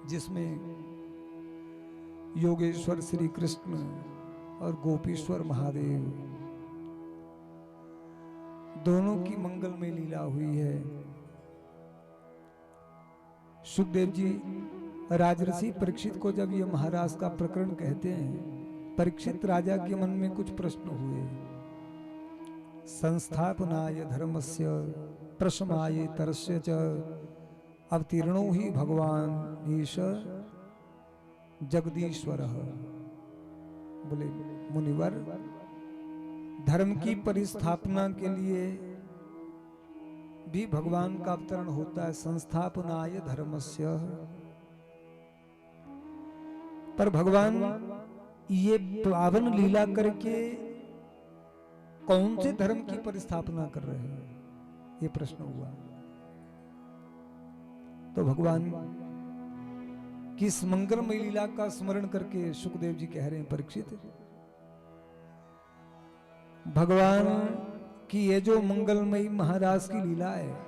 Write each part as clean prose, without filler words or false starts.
जिसमें योगेश्वर श्री कृष्ण और गोपीश्वर महादेव दोनों की मंगलमय लीला हुई है। सुखदेव जी राजर्षि परीक्षित को जब ये महाराज का प्रकरण कहते हैं, परीक्षित राजा के मन में कुछ प्रश्न हुए। संस्थापनाय धर्मस्य प्रशमाय तरस्य च अवतीर्णो ही भगवान ईश जगदीश्वर। बोले मुनिवर, धर्म की परिस्थापना के लिए भी भगवान का अवतरण होता है। संस्थापनाय धर्मस्य, पर भगवान ये पावन लीला करके कौन से धर्म की परिस्थापना कर रहे हैं, ये प्रश्न हुआ। तो भगवान की इस मंगलमय लीला का स्मरण करके सुखदेव जी कह रहे हैं, परीक्षित, भगवान की ये जो मंगलमयी महाराज की लीला है,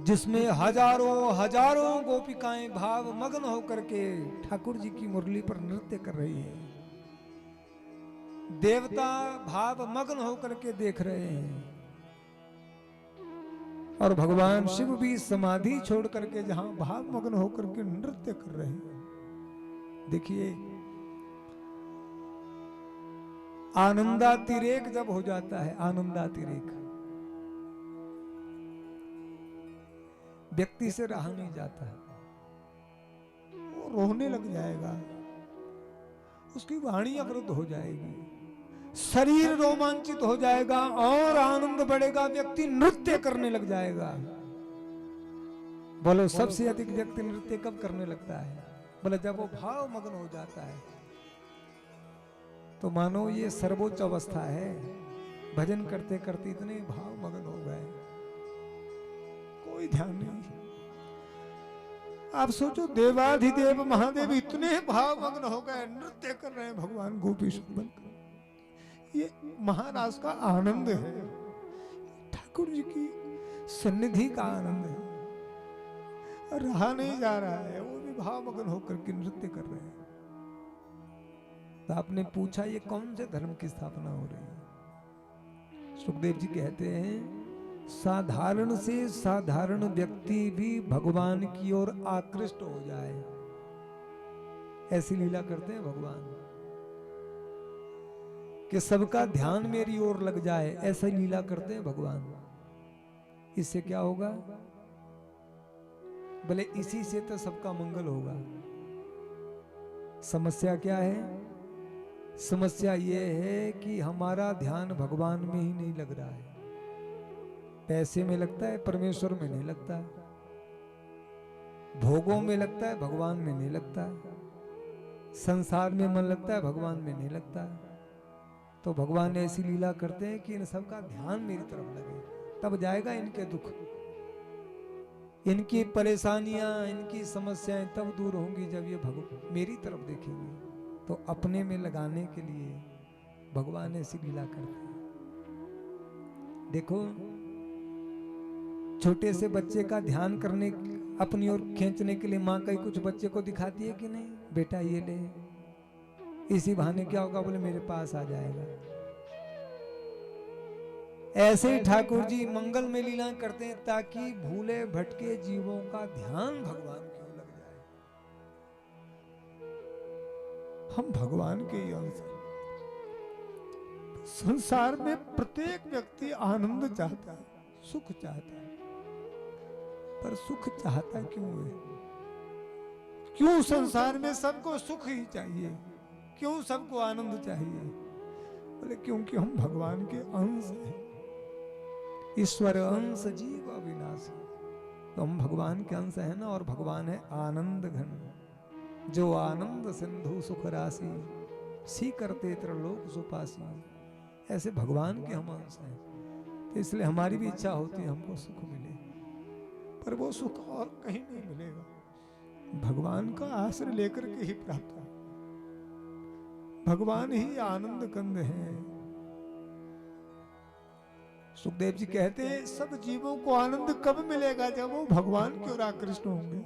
जिसमें हजारों हजारों गोपिकाएं भाव मग्न होकर के ठाकुर जी की मुरली पर नृत्य कर रही है, देवता भाव मग्न होकर के देख रहे हैं, और भगवान शिव भी समाधि छोड़ करके जहां भाव मग्न होकर के नृत्य कर रहे हैं। देखिए, आनंदातिरेक जब हो जाता है, आनंदातिरेक, व्यक्ति से रहा नहीं जाता है, वो रोने लग जाएगा, उसकी वाणी अवरुद्ध हो जाएगी, शरीर रोमांचित हो जाएगा और आनंद बढ़ेगा, व्यक्ति नृत्य करने लग जाएगा। बोलो, सबसे अधिक व्यक्ति नृत्य कब करने लगता है? बोले जब वो भाव मग्न हो जाता है। तो मानो ये सर्वोच्च अवस्था है। भजन करते करते इतने भाव मग्न हो गए, कोई ध्यान नहीं। आप सोचो, देवाधिदेव महादेव इतने भाव मग्न हो गए, नृत्य कर रहे हैं भगवान गोपीश्वर बनकर। ये महाराज का आनंद है, ठाकुर जी की सन्निधि का आनंद है। रहा नहीं जा रहा है, वो भी भाव मग्न होकर के नृत्य कर रहे हैं। तो आपने पूछा, ये कौन से धर्म की स्थापना हो रही है? सुखदेव जी कहते हैं, साधारण से साधारण व्यक्ति भी भगवान की ओर आकृष्ट हो जाए, ऐसी लीला करते हैं भगवान, कि सबका ध्यान मेरी ओर लग जाए, ऐसा लीला करते हैं भगवान। इससे क्या होगा? भले इसी से तो सबका मंगल होगा। समस्या क्या है? समस्या यह है कि हमारा ध्यान भगवान में ही नहीं लग रहा है। पैसे में लगता है, परमेश्वर में नहीं लगता है, भोगों में लगता है, भगवान में नहीं लगता है, संसार में मन लगता है, भगवान में नहीं लगता है। तो भगवान ऐसी लीला करते हैं कि इन सबका ध्यान मेरी तरफ लगे, तब जाएगा इनके दुख, इनकी परेशानियां, इनकी समस्याएं तब दूर होंगी जब ये मेरी तरफ देखेंगे। तो अपने में लगाने के लिए भगवान ऐसी लीला करते हैं। देखो, छोटे से बच्चे का ध्यान करने, अपनी ओर खींचने के लिए माँ कई कुछ बच्चे को दिखाती है कि नहीं, बेटा ये ले, इसी बहाने क्या होगा? बोले मेरे पास आ जाएगा। ऐसे ही ठाकुर जी मंगल में लीला करते हैं ताकि भूले भटके जीवों का ध्यान भगवान की ओर लग जाए। हम भगवान के ही अंश हैं। संसार में प्रत्येक व्यक्ति आनंद चाहता है, सुख चाहता है, पर सुख चाहता क्यों है? क्यों संसार में सबको सुख ही चाहिए? क्यों सबको आनंद चाहिए? बोले क्योंकि हम भगवान के अंश हैं। ईश्वर अंश जीव अविनाशी। तो हम भगवान के अंश है ना, और भगवान है आनंद घन, जो आनंद सिंधु सुख राशि, सी करते त्रिलोक सुपासी। ऐसे भगवान के हम अंश हैं। तो इसलिए हमारी भी इच्छा होती है हमको सुख मिले, पर वो सुख और कहीं नहीं मिलेगा, भगवान का आश्रय लेकर के ही प्राप्त है। भगवान ही आनंद कंद है। सुखदेव जी कहते हैं, सब जीवों को आनंद कब मिलेगा? जब वो भगवान की ओर आकृष्ट होंगे,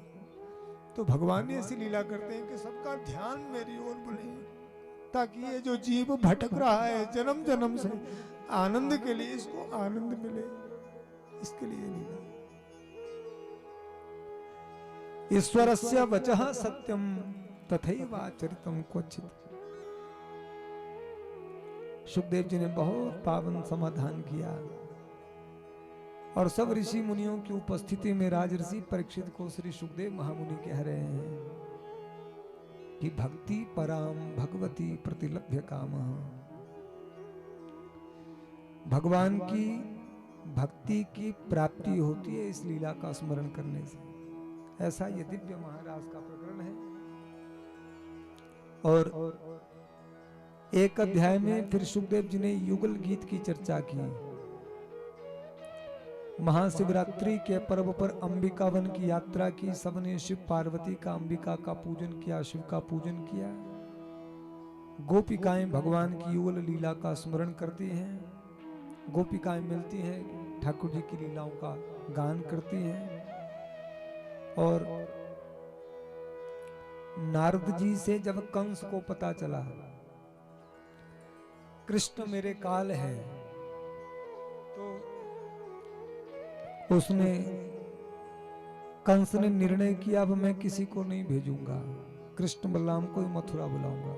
तो भगवान ऐसी लीला करते हैं कि सबका ध्यान मेरी ओर बुले, ताकि ये जो जीव भटक रहा है जन्म जन्म से आनंद के लिए, इसको आनंद मिले, इसके लिए लीला। ईश्वरस्य वचः सत्यम तथैवाचरितम् क्वचित्। सुखदेव जी ने बहुत पावन समाधान किया और सब ऋषि मुनियों की उपस्थिति में राजर्षि परीक्षित को श्री सुखदेव महामुनि कह रहे हैं कि भक्ति पराम भगवती प्रतिलभ्य कामः। भगवान की भक्ति की प्राप्ति होती है इस लीला का स्मरण करने से। ऐसा ये दिव्य महाराज का प्रकरण है। और एक अध्याय में फिर सुखदेव जी ने युगल गीत की चर्चा की। महाशिवरात्रि के पर्व पर अंबिकावन की यात्रा की, सबने शिव पार्वती का, अंबिका का पूजन किया, शिव का पूजन किया। गोपिकाएं भगवान की युगल लीला का स्मरण करती हैं। गोपिकाएं मिलती हैं, ठाकुर जी की लीलाओं का गान करती हैं। और नारद जी से जब कंस को पता चला कृष्ण मेरे काल है, तो उसने, कंस ने निर्णय किया अब मैं किसी को नहीं भेजूंगा, कृष्ण बलराम को ही मथुरा बुलाऊंगा।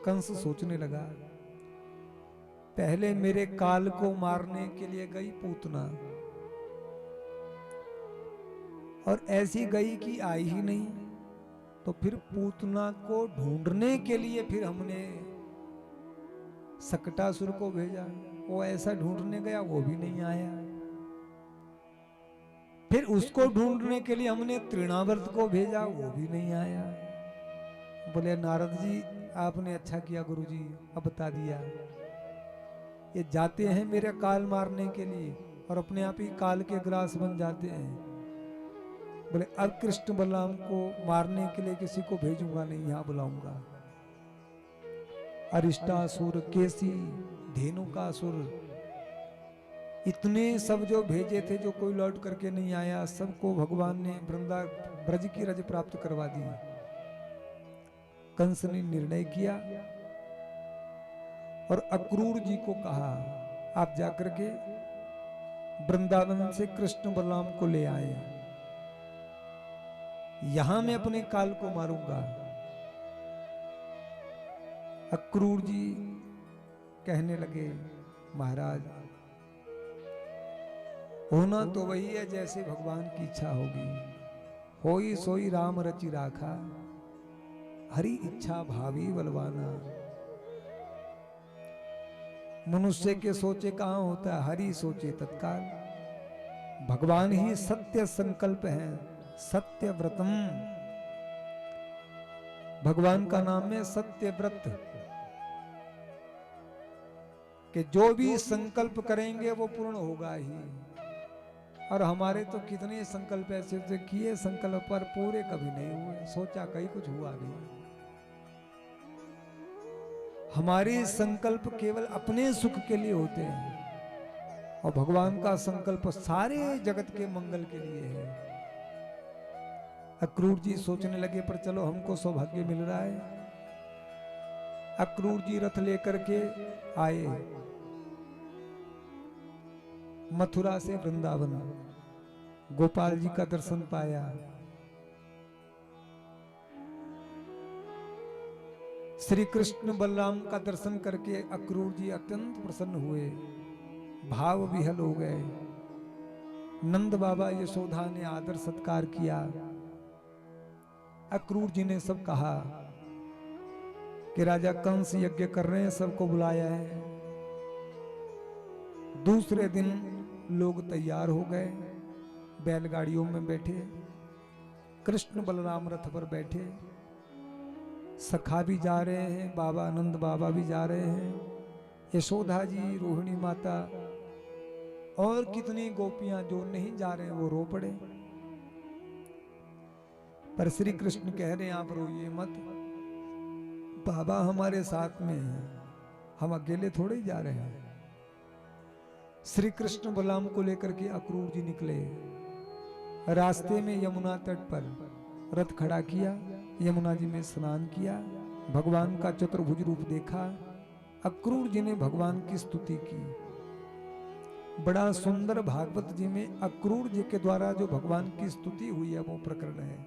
कंस सोचने लगा, पहले मेरे काल को मारने के लिए गई पूतना, और ऐसी गई कि आई ही नहीं। तो फिर पूतना को ढूंढने के लिए फिर हमने सकटासुर को भेजा, वो ऐसा ढूंढने गया, वो भी नहीं आया। फिर उसको ढूंढने के लिए हमने तृणावर्त को भेजा, वो भी नहीं आया। बोले नारद जी आपने अच्छा किया गुरुजी, अब बता दिया। ये जाते हैं मेरे काल मारने के लिए और अपने आप ही काल के ग्रास बन जाते हैं। बोले अब कृष्ण बलराम को मारने के लिए किसी को भेजूंगा नहीं, यहां बुलाऊंगा। अरिष्टासुर, केसी, धेनुकासुर, इतने सब जो भेजे थे, जो कोई लौट करके नहीं आया, सबको भगवान ने ब्रज की रज प्राप्त करवा दी। कंस ने निर्णय किया और अक्रूर जी को कहा आप जाकर के वृंदावन से कृष्ण बलराम को ले आए, यहां मैं अपने काल को मारूंगा। अक्रूर जी कहने लगे महाराज होना तो वही है जैसे भगवान की इच्छा होगी। होई सोई राम रचि राखा, हरि इच्छा भावी बलवाना। मनुष्य के सोचे कहां होता है, हरि सोचे तत्काल। भगवान ही सत्य संकल्प है, सत्य व्रतम। भगवान का नाम है सत्य व्रत, कि जो भी संकल्प करेंगे वो पूर्ण होगा ही। और हमारे तो कितने संकल्प ऐसे किए, संकल्प पर पूरे कभी नहीं हुए, सोचा कहीं कुछ हुआ नहीं। हमारे संकल्प केवल अपने सुख के लिए होते हैं और भगवान का संकल्प सारे जगत के मंगल के लिए है। अक्रूर जी सोचने लगे पर चलो हमको सौभाग्य मिल रहा है। अक्रूर जी रथ लेकर के आए मथुरा से वृंदावन, गोपाल जी का दर्शन पाया। श्री कृष्ण बलराम का दर्शन करके अक्रूर जी अत्यंत प्रसन्न हुए, भाव विहल हो गए। नंद बाबा यशोदा ने आदर सत्कार किया। अक्रूर जी ने सब कहा कि राजा कंस यज्ञ कर रहे हैं, सबको बुलाया है। दूसरे दिन लोग तैयार हो गए, बैलगाड़ियों में बैठे, कृष्ण बलराम रथ पर बैठे। सखा भी जा रहे हैं, बाबा नंद बाबा भी जा रहे हैं, यशोदा जी, रोहिणी माता और कितनी गोपियां जो नहीं जा रहे हैं वो रो पड़े। पर श्री कृष्ण कह रहे हैं आप रोइए मत, बाबा हमारे साथ में है, हम अकेले थोड़े ही जा रहे हैं। श्री कृष्ण बलराम को लेकर के अक्रूर जी निकले। रास्ते में यमुना तट पर रथ खड़ा किया, यमुना जी में स्नान किया, भगवान का चतुर्भुज रूप देखा। अक्रूर जी ने भगवान की स्तुति की। बड़ा सुंदर भागवत जी में अक्रूर जी के द्वारा जो भगवान की स्तुति हुई है वो प्रकरण है।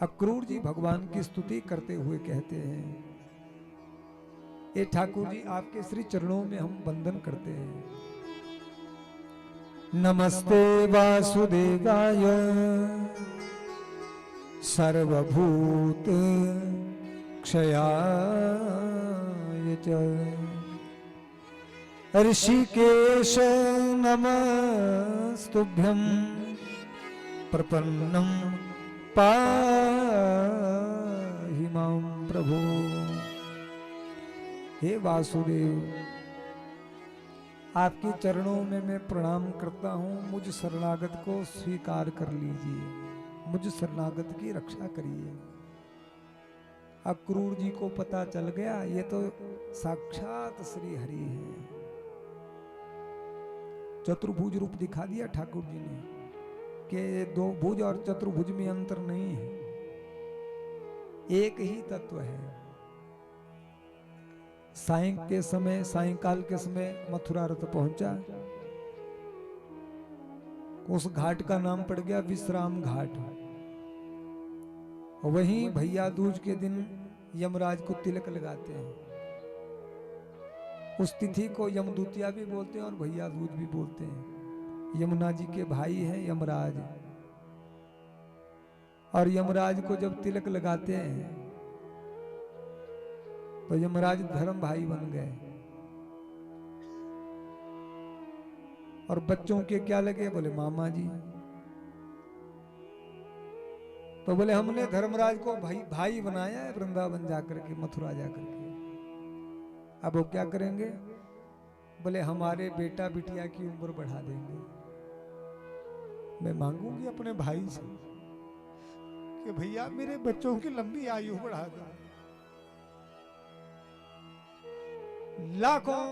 अक्रूर जी भगवान की स्तुति करते हुए कहते हैं, ये ठाकुर जी आपके श्री चरणों में हम वंदन करते हैं। नमस्ते वासुदेवाय सर्वभूत क्षयाय च ऋषिकेश नमस्तुभ्यं प्रपन्नं पाहि मां प्रभो। हे वासुदेव, आपके चरणों में मैं प्रणाम करता हूँ, मुझ शरणागत को स्वीकार कर लीजिए, मुझ शरणागत की रक्षा करिए। अक्रूर जी को पता चल गया ये तो साक्षात श्री हरि है। चतुर्भुज रूप दिखा दिया ठाकुर जी ने कि दो भुज और चतुर्भुज में अंतर नहीं है, एक ही तत्व है। सायंकाल के समय मथुरा रथ पहुंचा। उस घाट का नाम पड़ गया विश्राम घाट। वहीं भैया दूज के दिन यमराज को तिलक लगाते हैं। उस तिथि को यमदूतिया भी बोलते हैं और भैया दूज भी बोलते हैं। यमुना जी के भाई हैं यमराज, और यमराज को जब तिलक लगाते हैं तो यमराज धर्म भाई बन गए। और बच्चों के क्या लगे? बोले मामा जी। तो बोले हमने धर्मराज को भाई बनाया है वृंदावन जाकर के, मथुरा जाकर के। अब वो क्या करेंगे? बोले हमारे बेटा बिटिया की उम्र बढ़ा देंगे। मैं मांगूंगी अपने भाई से कि भैया मेरे बच्चों की लंबी आयु बढ़ा दो। लाखों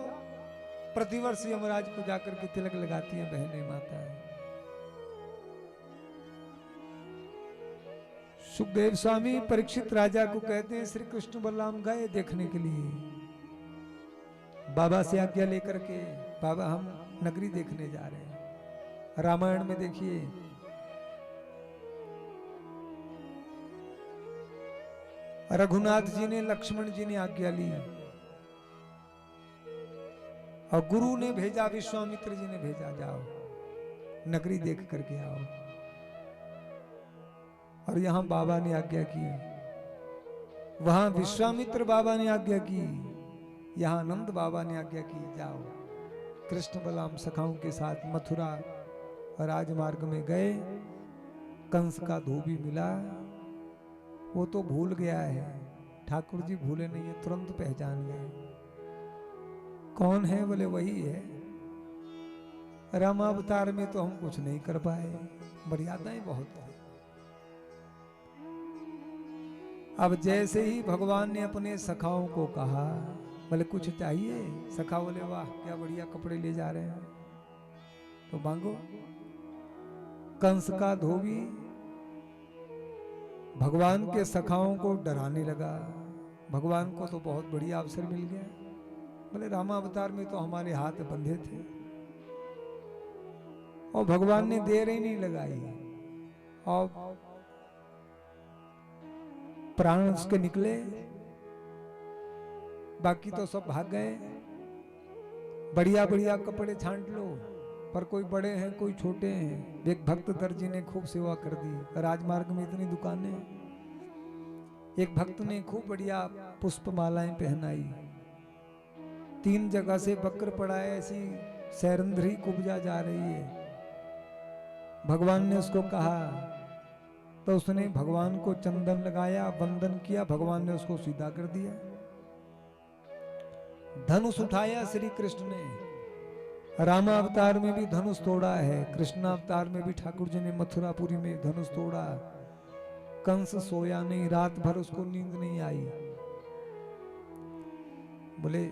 प्रतिवर्ष यमराज को जाकर के तिलक लगाती हैं बहनें, माताएं। सुखदेव स्वामी परीक्षित राजा को कहते हैं श्री कृष्ण बलराम गए देखने के लिए, बाबा से आज्ञा लेकर के, बाबा हम नगरी देखने जा रहे हैं। रामायण में देखिए रघुनाथ जी ने, लक्ष्मण जी ने आज्ञा ली और गुरु ने भेजा, विश्वामित्र जी ने भेजा, जाओ नगरी देख करके आओ। और यहां बाबा ने आज्ञा की, वहां विश्वामित्र बाबा ने आज्ञा की, यहां नंद बाबा ने आज्ञा की, जाओ। कृष्ण बलराम सखाओं के साथ मथुरा राजमार्ग में गए। कंस का धोबी मिला, वो तो भूल गया है, ठाकुर जी भूले नहीं है, तुरंत पहचान गए। कौन है? बोले वही है। रामावतार में तो हम कुछ नहीं कर पाए, मर्यादाएं बहुत है। अब जैसे ही भगवान ने अपने सखाओं को कहा, बोले कुछ चाहिए? सखा बोले वाह क्या बढ़िया कपड़े ले जा रहे हैं, तो मांगो। कंस का धोबी भगवान के सखाओं को डराने लगा। भगवान को तो बहुत बढ़िया अवसर मिल गया। बोले रामावतार में तो हमारे हाथ बंधे थे, और भगवान ने देर ही नहीं लगाई और प्राण उसके निकले, बाकी तो सब भाग गए। बढ़िया बढ़िया कपड़े छांट लो, पर कोई बड़े हैं कोई छोटे हैं। एक भक्त दर्जी ने खूब सेवा कर दी, राजमार्ग में इतनी दुकानें। एक भक्त ने खूब बढ़िया पुष्पमालाएं पहनाई, 3 जगह से बकर पड़ा है, ऐसी सैरंध्री कुब्जा जा रही है। भगवान ने उसको कहा तो उसने भगवान को चंदन लगाया, वंदन किया, भगवान ने उसको सीधा कर दिया। धनुष उठाया श्री कृष्ण ने, रामावतार में भी धनुष तोड़ा है, कृष्णावतार में भी ठाकुर जी ने मथुरापुरी में धनुष तोड़ा। कंस सोया नहीं, रात भर उसको नींद नहीं आई। बोले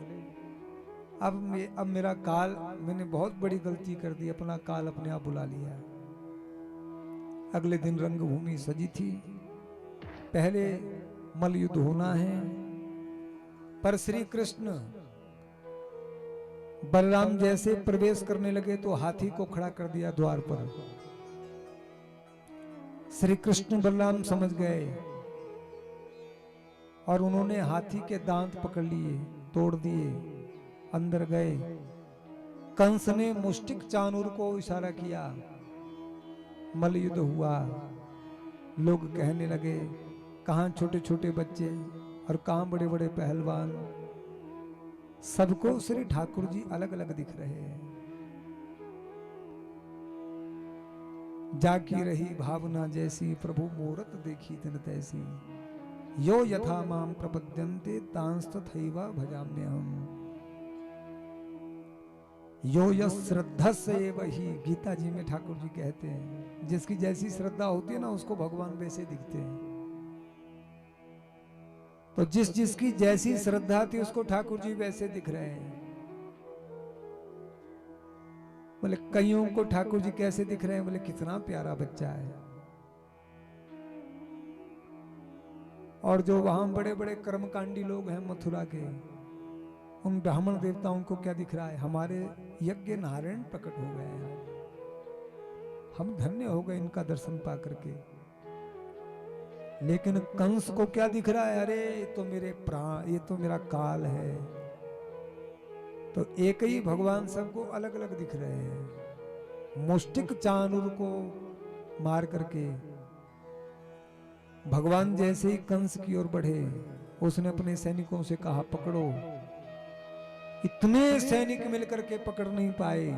अब मेरा काल, मैंने बहुत बड़ी गलती कर दी, अपना काल अपने आप बुला लिया। अगले दिन रंगभूमि सजी थी, पहले मल युद्ध होना है। पर श्री कृष्ण बलराम जैसे प्रवेश करने लगे तो हाथी को खड़ा कर दिया द्वार पर। श्री कृष्ण बलराम समझ गए और उन्होंने हाथी के दांत पकड़ लिए, तोड़ दिए, अंदर गए। कंस ने मुष्टिक चाणूर को इशारा किया, मल युद्ध हुआ। लोग कहने लगे कहां छोटे छोटे बच्चे और कहां बड़े बड़े पहलवान। सबको श्री ठाकुर जी अलग अलग दिख रहे हैं। जाकी रही भावना जैसी, प्रभु मूरत देखी तिन तैसी। यो यथा माम प्रपद्यन्ते तांस्तथैव भजाम्यहम्। यो यस् श्रद्धस्यैव हि, गीता जी में ठाकुर जी कहते हैं जिसकी जैसी श्रद्धा होती है ना उसको भगवान वैसे दिखते हैं। तो जिस जिसकी जैसी श्रद्धा थी उसको ठाकुर जी वैसे दिख रहे हैं। बोले कईयों को ठाकुर जी कैसे दिख रहे हैं? बोले कितना प्यारा बच्चा है। और जो वहां बड़े बड़े कर्मकांडी लोग हैं मथुरा के, उन ब्राह्मण देवताओं को क्या दिख रहा है? हमारे यज्ञ नारायण प्रकट हो गए हैं, हम धन्य हो गए इनका दर्शन पा करके। लेकिन कंस को क्या दिख रहा है? अरे ये तो मेरे प्राण, ये तो मेरा काल है। तो एक ही भगवान सबको अलग अलग दिख रहे हैं। मुष्टिक चाणूर को मार करके भगवान जैसे ही कंस की ओर बढ़े, उसने अपने सैनिकों से कहा पकड़ो। इतने सैनिक मिलकर के पकड़ नहीं पाए,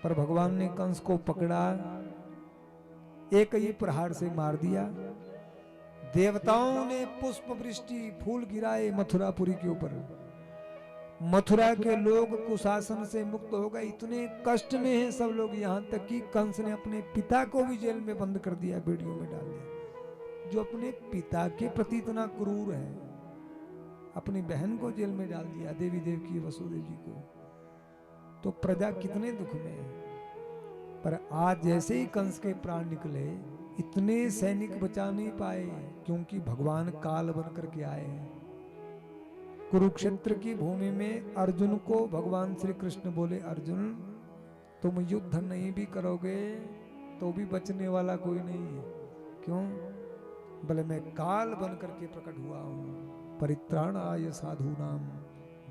पर भगवान ने कंस को पकड़ा, एक ही प्रहार से मार दिया। देवताओं ने पुष्प वृष्टि, फूल गिराए मथुरापुरी के ऊपर। मथुरा के लोग कुशासन से मुक्त हो गए। इतने कष्ट में हैं सब लोग, यहां तक कि कंस ने अपने पिता को भी जेल में बंद कर दिया, बेड़ियों में डाल दिया। जो अपने पिता के प्रति इतना क्रूर है, अपनी बहन को जेल में डाल दिया, देवी देवकी वसुदेव जी को, तो प्रजा कितने दुख में है। पर आज जैसे ही कंस के प्राण निकले, इतने सैनिक बचा नहीं पाए, क्योंकि भगवान काल बन करके आए हैं। कुरुक्षेत्र की भूमि में अर्जुन को भगवान श्री कृष्ण बोले, अर्जुन तुम युद्ध नहीं भी करोगे तो भी बचने वाला कोई नहीं है। क्यों? बोले मैं काल बन करके प्रकट हुआ हूं। परित्राणाय साधूनाम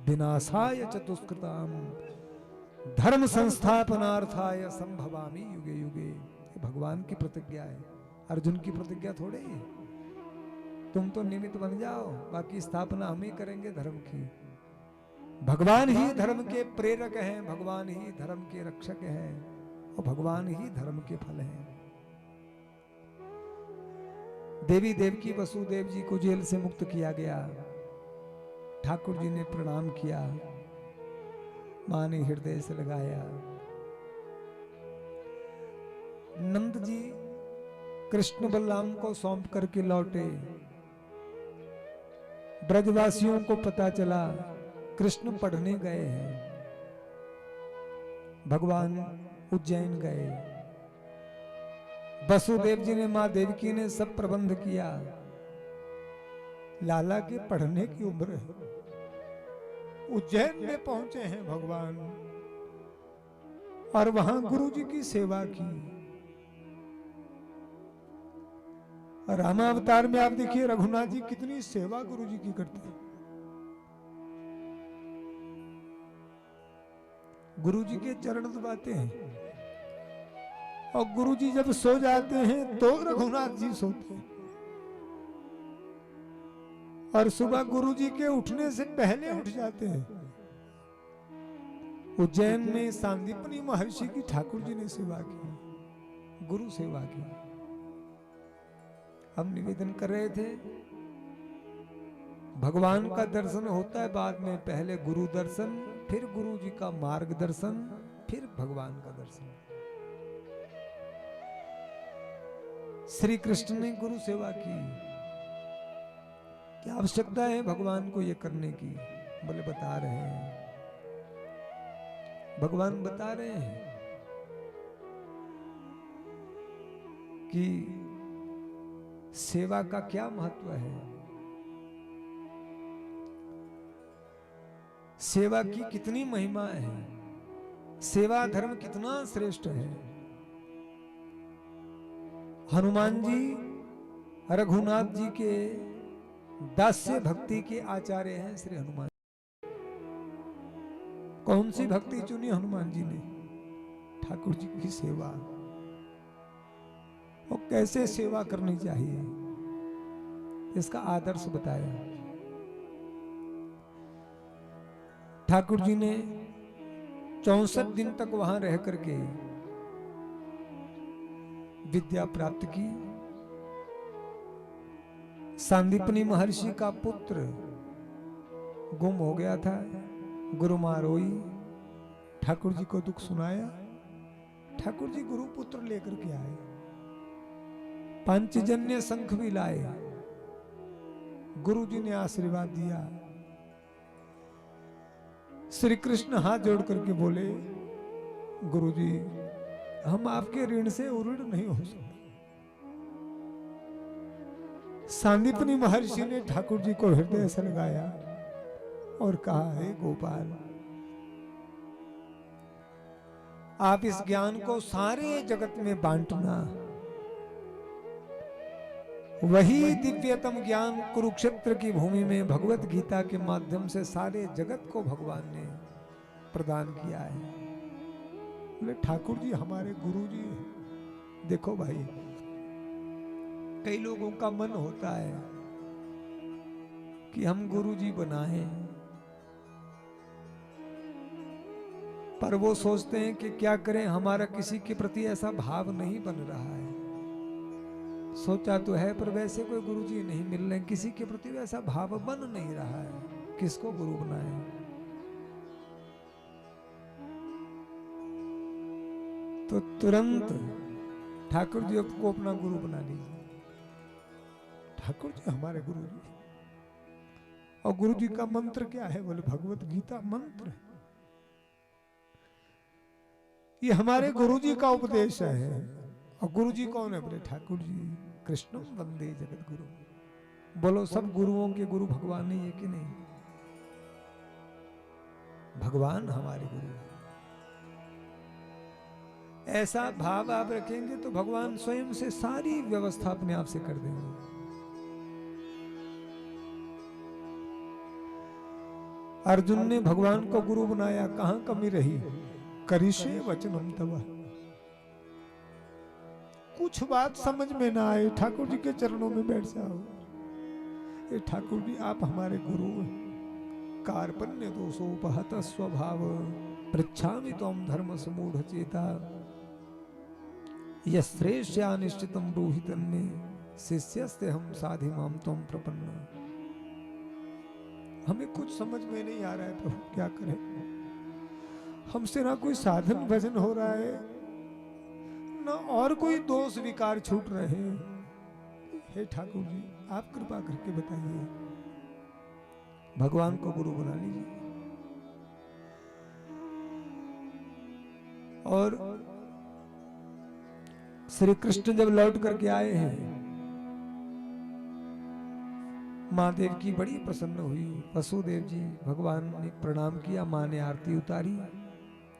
विनाशाय च दुष्कृताम धर्म संस्थापनार्थाय संभवामि युगे युगे। भगवान की प्रतिज्ञा है, अर्जुन की प्रतिज्ञा थोड़े ही है। तुम तो निमित्त बन जाओ, बाकी स्थापना हम ही करेंगे धर्म की। भगवान ही धर्म के प्रेरक हैं, भगवान ही धर्म के रक्षक हैं, और भगवान ही धर्म के फल हैं। देवी देवकी वसुदेव जी को जेल से मुक्त किया गया। ठाकुर जी ने प्रणाम किया, मां ने हृदय से लगाया। नंद जी कृष्ण बलराम को सौंप करके लौटे। ब्रजवासियों को पता चला कृष्ण पढ़ने गए हैं। भगवान उज्जैन गए। वसुदेव जी ने, मां देवकी ने सब प्रबंध किया। लाला के पढ़ने की उम्र है, उज्जैन में पहुंचे हैं भगवान, और वहां गुरु जी की सेवा की। रामावतार में आप देखिए रघुनाथ जी कितनी सेवा गुरु जी की करते हैं। गुरु जी के चरण दबाते हैं, और गुरु जी जब सो जाते हैं तो रघुनाथ जी सोते हैं, और सुबह गुरु जी के उठने से पहले उठ जाते हैं। उज्जैन में सांदीपनी महर्षि की ठाकुर जी ने सेवा की, गुरु सेवा की। हम निवेदन कर रहे थे, भगवान का दर्शन होता है बाद में, पहले गुरु दर्शन, फिर गुरु जी का मार्गदर्शन, फिर भगवान का दर्शन। श्री कृष्ण ने गुरु सेवा की। क्या आवश्यकता है भगवान को ये करने की? बोले बता रहे हैं, भगवान बता रहे हैं कि सेवा का क्या महत्व है, सेवा की कितनी महिमा है, सेवा धर्म कितना श्रेष्ठ है। हनुमान जी रघुनाथ जी के दास्य भक्ति के आचार्य हैं श्री हनुमान। कौन सी भक्ति चुनी हनुमान जी ने? ठाकुर जी की सेवा। और कैसे सेवा करनी चाहिए इसका आदर्श बताया। ठाकुर जी ने 64 दिन तक वहां रह करके विद्या प्राप्त की। सांदीपनी महर्षि का पुत्र गुम हो गया था, गुरु मां रोई, ठाकुर जी को दुख सुनाया। ठाकुर जी गुरु पुत्र लेकर के आए, पंचजन्य शंख भी लाए। गुरु जी ने आशीर्वाद दिया। श्री कृष्ण हाथ जोड़ करके बोले, गुरु जी हम आपके ऋण से उऋण नहीं हो सकते। सांदीपनी महर्षि ने ठाकुर जी को हृदय से लगाया और कहा, हे गोपाल, आप इस ज्ञान को सारे जगत में बांटना। वही दिव्यतम ज्ञान कुरुक्षेत्र की भूमि में भगवत गीता के माध्यम से सारे जगत को भगवान ने प्रदान किया है। बोले ठाकुर जी हमारे गुरु जी हैं। देखो भाई, कई लोगों का मन होता है कि हम गुरु जी बनाएं, पर वो सोचते हैं कि क्या करें, हमारा किसी के प्रति ऐसा भाव नहीं बन रहा है। सोचा तो है पर वैसे कोई गुरु जी नहीं मिल रहे, किसी के प्रति वैसा भाव बन नहीं रहा है, किसको गुरु बनाएं। तो तुरंत ठाकुर जी को अपना गुरु बना लीजिए। ठाकुर जी हमारे गुरु जी। और गुरु जी का मंत्र क्या है? बोले भगवत गीता मंत्र। ये हमारे गुरु जी का उपदेश है। और गुरु जी कौन है? बोले ठाकुर जी। कृष्णम वंदे जगत गुरु। बोलो सब गुरुओं के गुरु भगवान ही है कि नहीं? भगवान हमारे गुरु। ऐसा भाव आप रखेंगे तो भगवान स्वयं से सारी व्यवस्था अपने आप से कर देंगे। अर्जुन ने भगवान को गुरु बनाया, कहां कमी रही? करिष्ये वचनम तव। कुछ बात समझ में ना आए, ठाकुर जी के चरणों में बैठ जाओ। ये ठाकुर जी आप हमारे गुरु हैं। कार्पण्य दोषोपहत स्वभाव पृच्छामि त्वं धर्म समूढ़ चेता यश्रेष्यानिश्चितं ब्रूहि तन्मे शिष्यस्ते हम साधि माम त्वं प्रपन्न। हमें कुछ समझ में नहीं आ रहा है प्रभु, क्या करें? हमसे ना कोई साधन भजन हो रहा है, ना और कोई दोष विकार छूट रहे हैं। हे ठाकुर जी आप कृपा करके बताइए। भगवान को गुरु बना लीजिए। और श्री कृष्ण जब लौट करके आए हैं, माँ देव की बड़ी प्रसन्न हुई। वसुदेव जी भगवान ने प्रणाम किया, माँ ने आरती उतारी।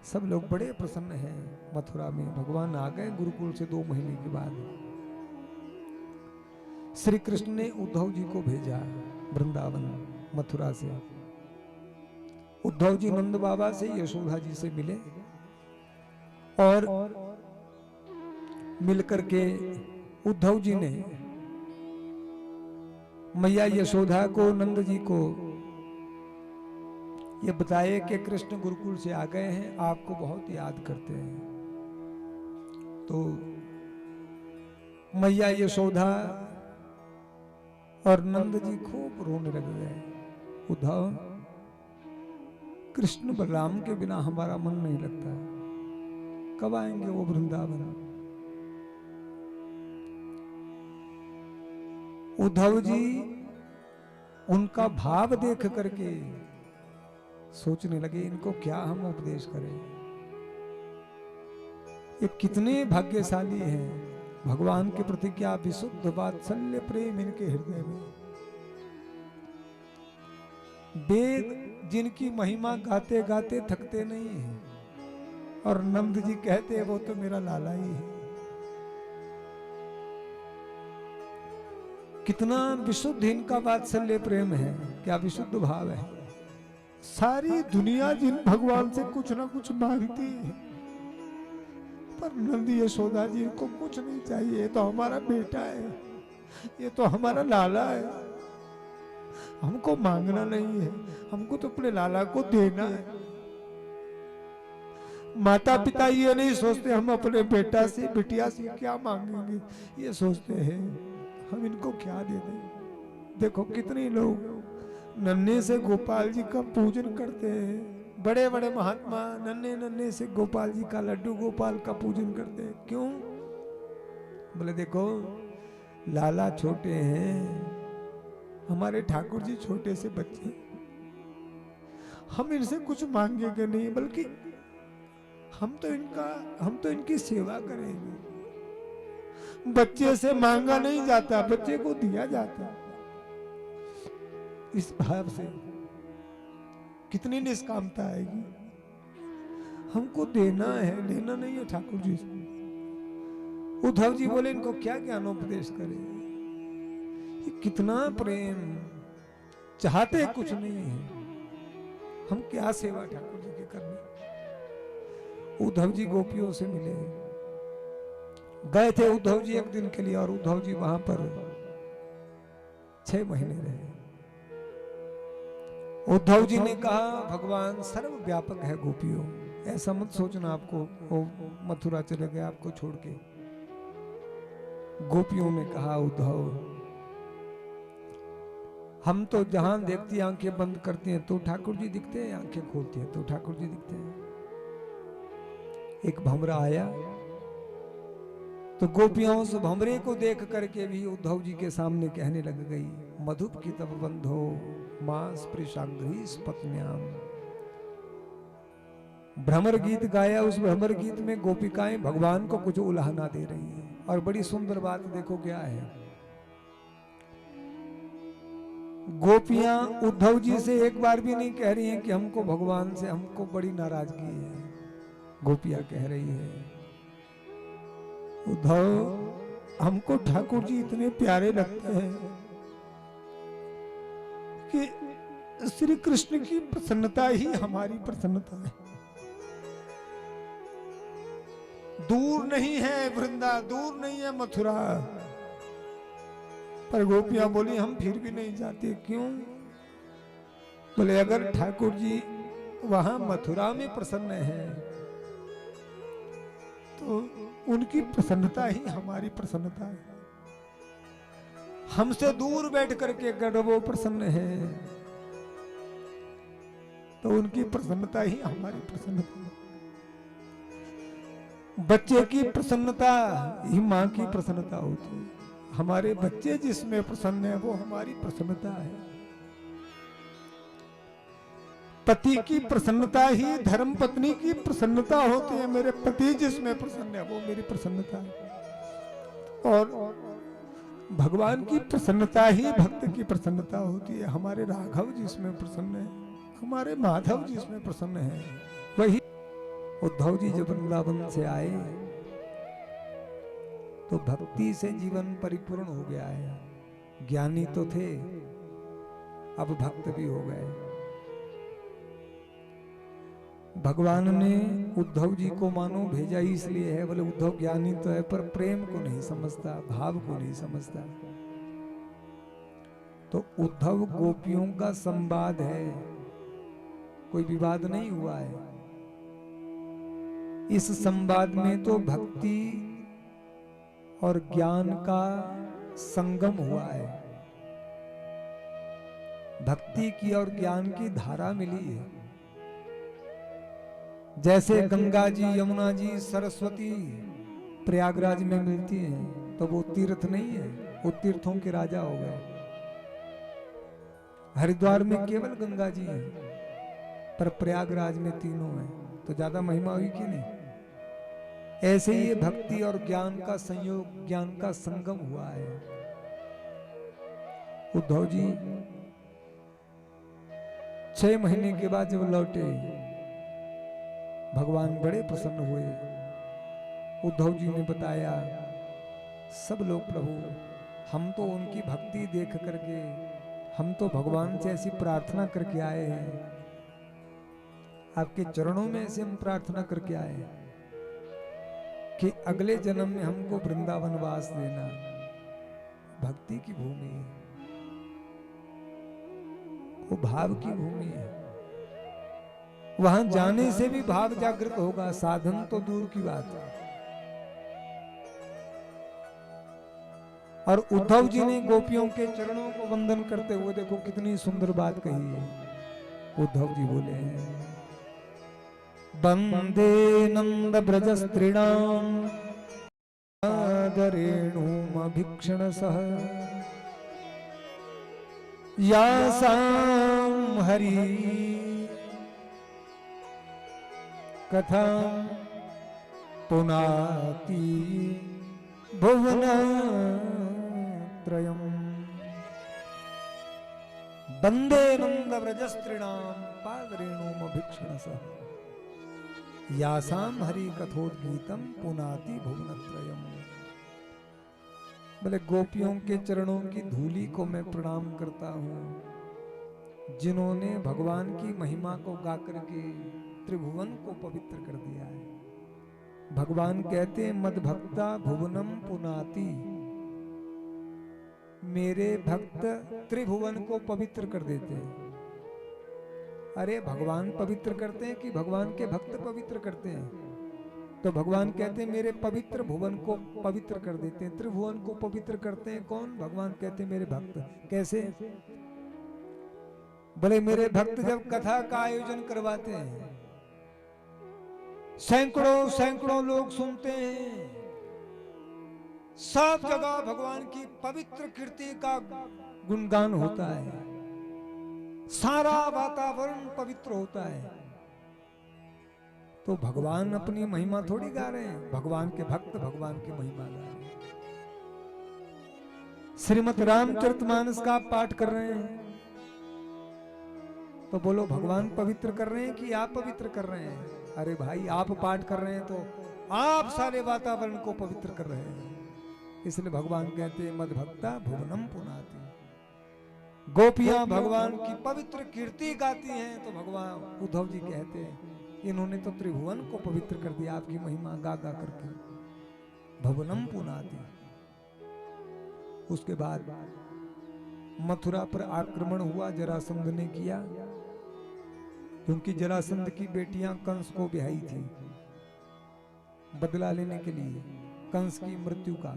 सब लोग बड़े प्रसन्न हैं। मथुरा में भगवान आ गए गुरुकुल से 2 महीने के बाद। श्री कृष्ण ने उद्धव जी को भेजा वृंदावन मथुरा से। उद्धव जी नंद बाबा से यशोदा जी से मिले और मिलकर के उद्धव जी ने मैया यशोदा को, नंद जी को ये बताए कि कृष्ण गुरुकुल से आ गए हैं, आपको बहुत याद करते हैं। तो मैया यशोदा और नंद जी खूब रोने लग गए। उद्धव, कृष्ण बलराम के बिना हमारा मन नहीं लगता, कब आएंगे वो वृंदावन? उद्धव जी उनका भाव देख करके सोचने लगे, इनको क्या हम उपदेश करें? ये कितने भाग्यशाली हैं भगवान के प्रति क्या विशुद्ध वात्सल्य प्रेम इनके हृदय में। वेद जिनकी महिमा गाते गाते थकते नहीं है, और नंद जी कहते हैं वो तो मेरा लाला ही है। कितना विशुद्ध इनका वात्सल्य प्रेम है, क्या विशुद्ध भाव है। सारी दुनिया जिन भगवान से कुछ ना कुछ मांगती है, पर नंदी यशोदा जी को कुछ नहीं चाहिए। ये तो हमारा बेटा है, ये तो हमारा लाला है, हमको मांगना नहीं है, हमको तो अपने लाला को देना है। माता पिता ये नहीं सोचते हम अपने बेटा से बिटिया से क्या मांगेंगे, ये सोचते हैं हम इनको क्या दे दें। देखो कितने लोग नन्हे से गोपाल जी का पूजन करते हैं, बड़े बड़े महात्मा नन्हे नन्हे से गोपाल जी का, लड्डू गोपाल का पूजन करते हैं। क्यों? बोले देखो लाला छोटे हैं, हमारे ठाकुर जी छोटे से बच्चे, हम इनसे कुछ मांगेंगे नहीं, बल्कि हम तो इनकी सेवा करेंगे। बच्चे से मांगा नहीं जाता, बच्चे को दिया जाता। इस भाव से कितनी निष्कामता आएगी। हमको देना है, लेना नहीं है ठाकुर जी से। उद्धव जी बोले इनको क्या ज्ञानोपदेश करें, ये कितना प्रेम, चाहते कुछ नहीं है, हम क्या सेवा ठाकुर जी की करनी। उद्धव जी गोपियों से मिले, गए थे उद्धव जी एक दिन के लिए, और उद्धव जी वहां पर 6 महीने रहे। उद्धव जी ने कहा भगवान सर्वव्यापक है गोपियों, ऐसा मत सोचना आपको वो मथुरा चले गए आपको छोड़ के। गोपियों ने कहा उद्धव हम तो जहां देखती आंखें बंद करती हैं तो ठाकुर जी दिखते हैं, आंखें खोलती हैं तो ठाकुर जी दिखते हैं। एक भंवरा आया तो गोपियों उस भंवरे को देख करके भी उद्धव जी के सामने कहने लग गई, मधुप की तब बंधो मास प्रिशांग्री पत्न्याम। भ्रमर गीत गाया, उस भ्रमर गीत में गोपिकाएं भगवान को कुछ उलाहना दे रही हैं। और बड़ी सुंदर बात देखो क्या है, गोपियां उद्धव जी से एक बार भी नहीं कह रही हैं कि हमको भगवान से हमको बड़ी नाराजगी है। गोपियां कह रही है उद्धव हमको ठाकुर जी इतने प्यारे लगते हैं कि श्री कृष्ण की प्रसन्नता ही हमारी प्रसन्नता है। दूर नहीं है वृंदा, दूर नहीं है मथुरा, पर गोपियां बोली हम फिर भी नहीं जाते। क्यों? बोले अगर ठाकुर जी वहां मथुरा में प्रसन्न है तो उनकी प्रसन्नता ही हमारी प्रसन्नता है। हमसे दूर बैठ करके अगर वो प्रसन्न है तो उनकी प्रसन्नता ही हमारी प्रसन्नता है। बच्चे की प्रसन्नता ही मां की प्रसन्नता होती है। हमारे बच्चे जिसमें प्रसन्न है वो हमारी प्रसन्नता है। पति की प्रसन्नता ही धर्म पत्नी की प्रसन्नता होती है। मेरे पति जिसमें प्रसन्न है वो मेरी प्रसन्नता है। और भगवान की प्रसन्नता ही भक्त की प्रसन्नता होती है। हमारे राघव जिसमें प्रसन्न है, हमारे माधव जिसमें प्रसन्न है, वही। उद्धव जी जब वृंदावन से आए तो भक्ति से जीवन परिपूर्ण हो गया है। ज्ञानी तो थे, अब भक्त भी हो गए। भगवान ने उद्धव जी को मानो भेजा ही इसलिए है, बोले उद्धव ज्ञानी तो है पर प्रेम को नहीं समझता, भाव को नहीं समझता। तो उद्धव गोपियों का संवाद है, कोई विवाद नहीं हुआ है। इस संवाद में तो भक्ति और ज्ञान का संगम हुआ है। भक्ति की और ज्ञान की धारा मिली है। जैसे गंगा जी, यमुना जी, सरस्वती प्रयागराज में मिलती हैं तो वो तीर्थ नहीं है, वो तीर्थों के राजा हो गए। हरिद्वार में केवल गंगा जी हैं पर प्रयागराज में तीनों हैं, तो ज्यादा महिमा हुई कि नहीं? ऐसे ही भक्ति और ज्ञान का संयोग, ज्ञान का संगम हुआ है। उद्धव जी 6 महीने के बाद जब लौटे, भगवान बड़े प्रसन्न हुए। उद्धव जी ने बताया, सब लोग प्रभु, हम तो उनकी भक्ति देख करके, हम तो भगवान से ऐसी प्रार्थना करके आए हैं, आपके चरणों में ऐसे हम प्रार्थना करके आए हैं कि अगले जन्म में हमको वृंदावन वास देना। भक्ति की भूमि है, वो भाव की भूमि है, वहां जाने से भी भाव जागृत होगा, साधन तो दूर की बात है। और उद्धव जी ने गोपियों के चरणों को वंदन करते हुए देखो कितनी सुंदर बात कही है। उद्धव जी बोले हैं, वंदे नंद ब्रज स्त्रीणाम रेणुमभीक्षण सह यासाम हरि कथा पुनाति भुवन त्रयम्। वंदे नंद ब्रज स्त्रीणाम पादरेणुमभीक्षण सह यासाम हरि कथोद्गीतम पुनाति भुवनत्रयम्। बोले गोपियों के चरणों की धूली को मैं प्रणाम करता हूँ, जिन्होंने भगवान की महिमा को गा करके त्रिभुवन को पवित्र कर दिया है। भगवान कहते मद भक्ता भुवनम पुनाति, मेरे भक्त त्रिभुवन को पवित्र कर देते हैं। अरे भगवान पवित्र करते हैं कि भगवान के भक्त पवित्र करते हैं? तो भगवान कहते हैं मेरे पवित्र भुवन को पवित्र कर देते हैं। त्रिभुवन को पवित्र करते हैं कौन? भगवान कहते हैं मेरे भक्त। कैसे? बोले मेरे भक्त जब कथा का आयोजन करवाते हैं, सैकड़ों सैकड़ों लोग सुनते हैं, सब जगह भगवान की पवित्र कीर्ति का गुणगान होता है, सारा वातावरण पवित्र होता है, तो भगवान अपनी महिमा थोड़ी गा रहे हैं, भगवान के भक्त भगवान की महिमा गा रहे हैं। श्रीमद् रामचरितमानस का पाठ कर रहे हैं तो बोलो भगवान पवित्र कर रहे हैं कि आप पवित्र कर रहे हैं? अरे भाई आप पाठ कर रहे हैं तो आप सारे वातावरण को पवित्र कर रहे हैं। इसलिए भगवान कहते हैं मद भक्ता भुवनम पुनाति। गोपियां भगवान की पवित्र कीर्ति गाती हैं तो भगवान उद्धव जी कहते हैं इन्होंने तो त्रिभुवन को पवित्र कर दिया आपकी महिमा गा गा करके, भुवनम पुनाति। उसके बाद मथुरा पर आक्रमण हुआ, जरासंध ने किया, क्योंकि जरासंध की बेटियां कंस को ब्याही थी, बदला लेने के लिए कंस की मृत्यु का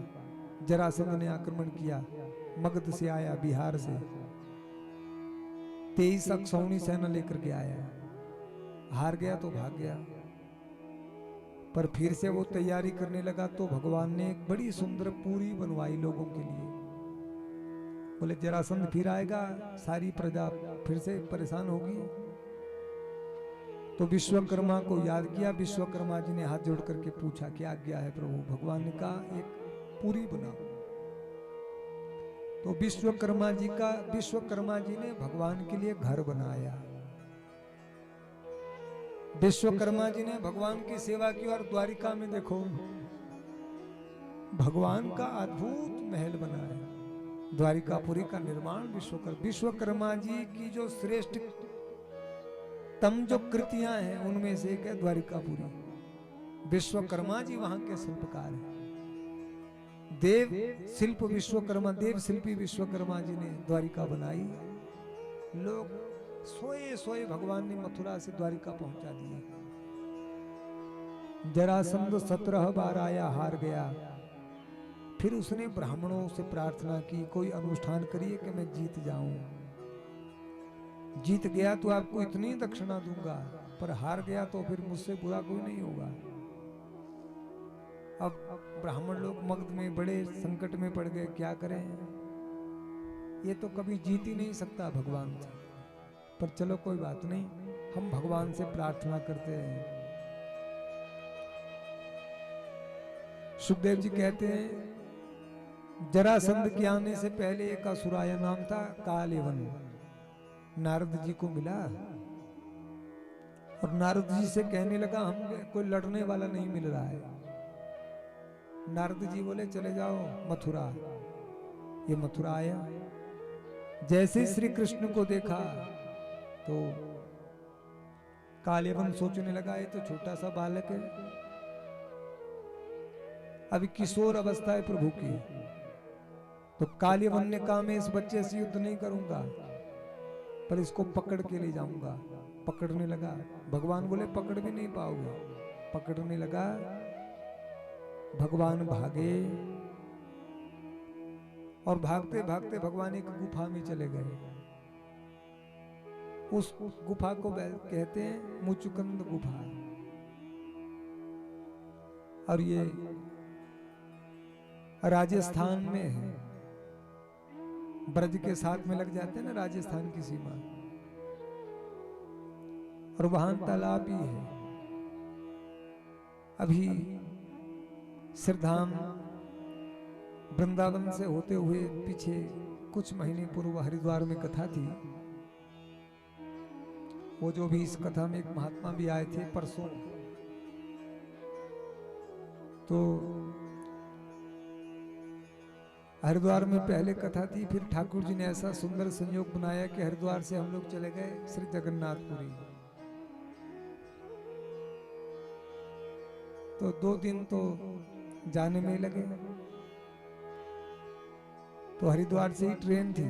जरासंध ने आक्रमण किया। मगध से आया, बिहार से 23 अक्षौणी सेना लेकर के आया, हार गया तो भाग गया, पर फिर से वो तैयारी करने लगा तो भगवान ने एक बड़ी सुंदर पूरी बनवाई लोगों के लिए। बोले जरासंध फिर आएगा, सारी प्रजा फिर से परेशान होगी, तो विश्वकर्मा को याद किया। विश्वकर्मा जी ने हाथ जोड़ करके पूछा क्या आज्ञा है प्रभु? भगवान ने कहा एक पूरी बनाओ। तो विश्वकर्मा जी ने भगवान के लिए घर बनाया। विश्वकर्मा जी ने भगवान की सेवा की और द्वारिका में देखो भगवान का अद्भुत महल बनाया। द्वारिकापुरी का निर्माण विश्वकर्मा जी की जो श्रेष्ठ तम जो कृतियां हैं उनमें से एक है द्वारिकापुरी। विश्वकर्मा जी वहां के शिल्पकार हैं। देव शिल्प विश्वकर्मा, देव शिल्पी विश्वकर्मा जी ने द्वारिका बनाई। लोग सोए सोए भगवान ने मथुरा से द्वारिका पहुंचा दिए। जरासंध 17 बार आया, हार गया। फिर उसने ब्राह्मणों से प्रार्थना की कोई अनुष्ठान करिए कि मैं जीत जाऊं। जीत गया तो आपको इतनी दक्षिणा दूंगा, पर हार गया तो फिर मुझसे बुरा कोई नहीं होगा। अब ब्राह्मण लोग मगध में बड़े संकट में पड़ गए, क्या करें? ये तो कभी जीत ही नहीं सकता भगवान से, पर चलो कोई बात नहीं, हम भगवान से प्रार्थना करते हैं। सुखदेव जी कहते हैं जरासंध के आने से पहले एक असुराया नाम था कालेवन, नारद जी को मिला और नारद जी से कहने लगा हम कोई लड़ने वाला नहीं मिल रहा है। नारद जी बोले चले जाओ मथुरा। ये मथुरा आया, जैसे श्री कृष्ण को देखा तो कालेवन सोचने लगा ये तो छोटा सा बालक है, अभी किशोर अवस्था है प्रभु की। तो कालेवन ने कहा मैं इस बच्चे से युद्ध नहीं करूंगा, पर इसको पकड़ के ले जाऊंगा। पकड़ने लगा, भगवान बोले पकड़ भी नहीं पाओगे। पकड़ने लगा, भगवान भागे और भागते भागते भगवान एक गुफा में चले गए। उस गुफा को कहते हैं मुचुकुंद गुफा। और ये राजस्थान में है, ब्रज के साथ में लग जाते हैं ना राजस्थान की सीमा, और वहां तालाब भी है। अभी श्रीधाम वृंदावन से होते हुए पीछे कुछ महीने पूर्व हरिद्वार में कथा थी। वो जो भी इस कथा में एक महात्मा भी आए थे परसों, तो हरिद्वार में पहले कथा थी, फिर ठाकुर जी ने ऐसा सुंदर संयोग बनाया कि हरिद्वार से हम लोग चले गए श्री जगन्नाथपुरी। तो 2 दिन तो जाने में लगे। तो हरिद्वार से ही ट्रेन थी,